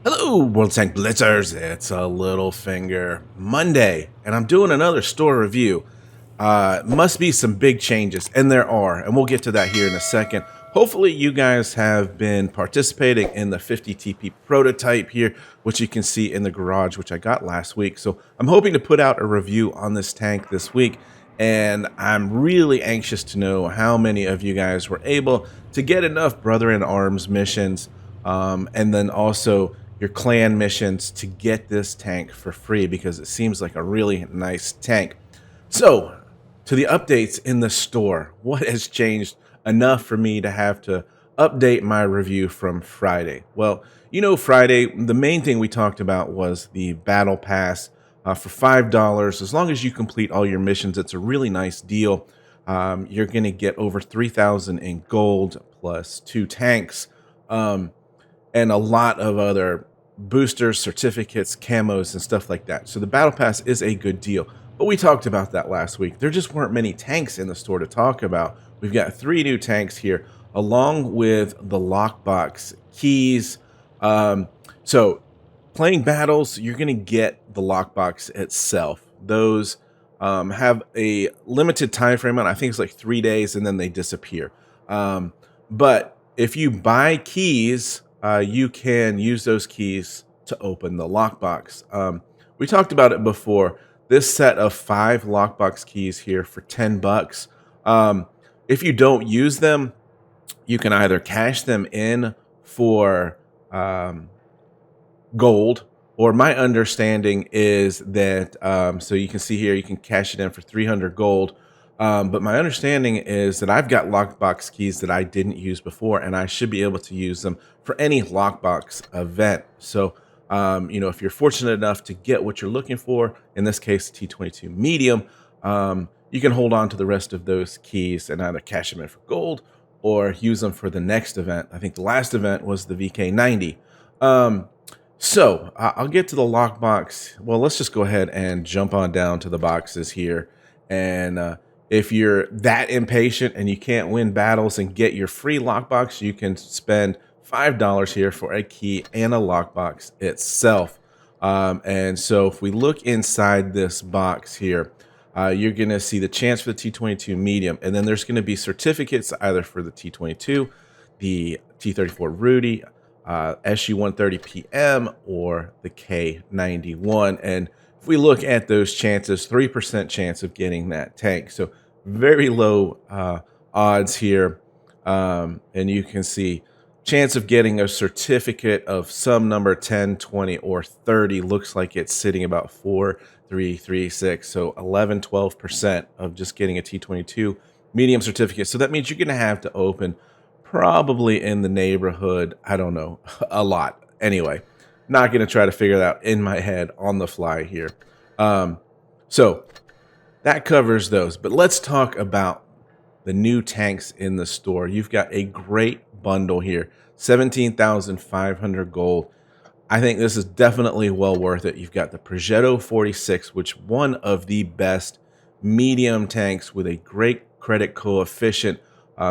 Hello, World Tank Blitzers. It's a Littlefinger Monday, and I'm doing another store review. Must be some big changes, and there are, and we'll get to that here in a second. Hopefully, you guys have been participating in the 50 TP prototype here, which you can see in the garage, which I got last week. So I'm hoping to put out a review on this tank this week, and I'm really anxious to know how many of you guys were able to get enough Brother in Arms missions, and then also your clan missions to get this tank for free, because it seems like a really nice tank. So, to the updates in the store, what has changed enough for me to have to update my review from Friday? Well, Friday, the main thing we talked about was the battle pass for $5. As long as you complete all your missions, it's a really nice deal. You're going to get over 3,000 in gold plus 2 tanks, and a lot of other boosters, certificates, camos, and stuff like that. So the battle pass is a good deal. But we talked about that last week. There just weren't many tanks in the store to talk about. We've got 3 new tanks here, along with the lockbox keys. So playing battles, you're going to get the lockbox itself. Those have a limited time frame on. I think it's like 3 days, and then they disappear. But if you buy keys, you can use those keys to open the lockbox. We talked about it before. This set of 5 lockbox keys here for $10. If you don't use them, you can either cash them in for gold, or my understanding is that, so you can see here, you can cash it in for 300 gold. But my understanding is that I've got lockbox keys that I didn't use before, and I should be able to use them for any lockbox event. So, if you're fortunate enough to get what you're looking for, in this case, T22 medium, you can hold on to the rest of those keys and either cash them in for gold or use them for the next event. I think the last event was the VK90. So I'll get to the lockbox. Well, let's just go ahead and jump on down to the boxes here. And if you're that impatient and you can't win battles and get your free lockbox, you can spend $5 here for a key and a lockbox itself. And so if we look inside this box here, you're going to see the chance for the T22 medium, and then there's going to be certificates either for the T22, the T34 Rudy, SU-130 PM, or the K91. And if we look at those chances, 3% chance of getting that tank. So very low odds here. And you can see chance of getting a certificate of some number 10, 20, or 30 looks like it's sitting about 4, 3, 3, 6. So 11, 12% of just getting a T22 medium certificate. So that means you're going to have to open probably in the neighborhood, I don't know, a lot. Anyway, not going to try to figure that out in my head on the fly here. So that covers those. But let's talk about the new tanks in the store. You've got a great bundle here, 17,500 gold. I think this is definitely well worth it. You've got the Progetto 46, which one of the best medium tanks with a great credit coefficient.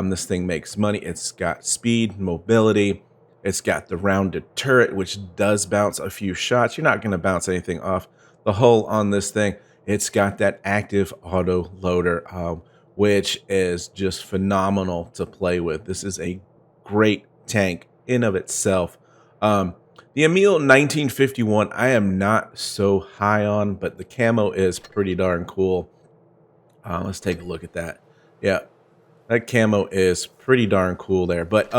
This thing makes money. It's got speed, mobility. It's got the rounded turret, which does bounce a few shots. You're not going to bounce anything off the hull on this thing. It's got that active auto loader, which is just phenomenal to play with. This is a great tank in of itself. The Emil 1951, I am not so high on, but the camo is pretty darn cool. Let's take a look at that. Yeah, that camo is pretty darn cool there. But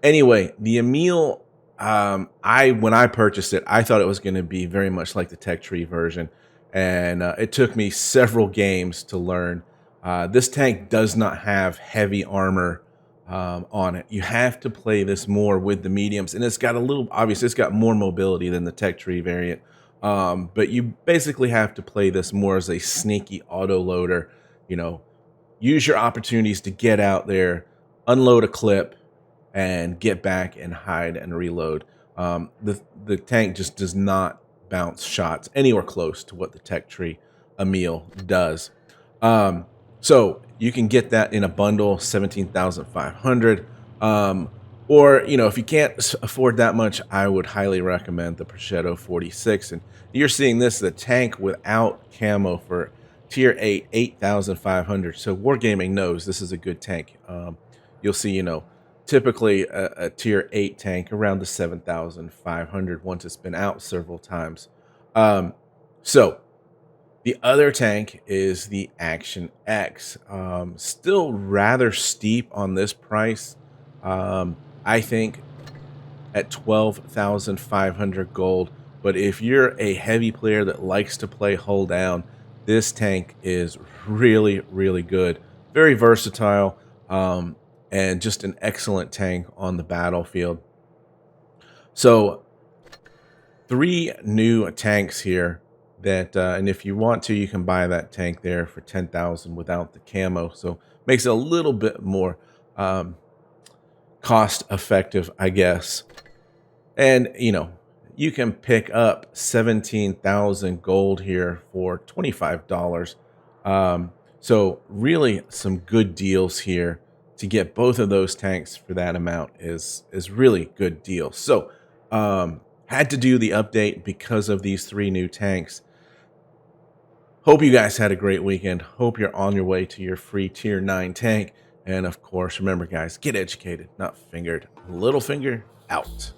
anyway, the Emil, when I purchased it, I thought it was going to be very much like the Tech Tree version. And it took me several games to learn. This tank does not have heavy armor on it. You have to play this more with the mediums. And it's got a little, obviously, it's got more mobility than the Tech Tree variant. But you basically have to play this more as a sneaky auto loader. Use your opportunities to get out there, unload a clip, and get back and hide and reload. The tank just does not bounce shots anywhere close to what the Tech Tree Emil does. So you can get that in a bundle, 17,500. Or, if you can't afford that much, I would highly recommend the Progetto 46. And you're seeing this, the tank without camo for tier 8, 8,500. So Wargaming knows this is a good tank. You'll see, typically a tier 8 tank around the 7,500 once it's been out several times. So the other tank is the Action X. Still rather steep on this price. I think at 12,500 gold. But if you're a heavy player that likes to play hull down, this tank is really, really good. Very versatile, and just an excellent tank on the battlefield. So 3 new tanks here that, and if you want to, you can buy that tank there for 10,000 without the camo. So makes it a little bit more cost effective, I guess. And, you can pick up 17,000 gold here for $25. So really some good deals here to get both of those tanks for that amount is really good deal. So, had to do the update because of these 3 new tanks. Hope you guys had a great weekend. Hope you're on your way to your free tier 9 tank. And of course, remember guys, get educated, not fingered. Littlefinger out.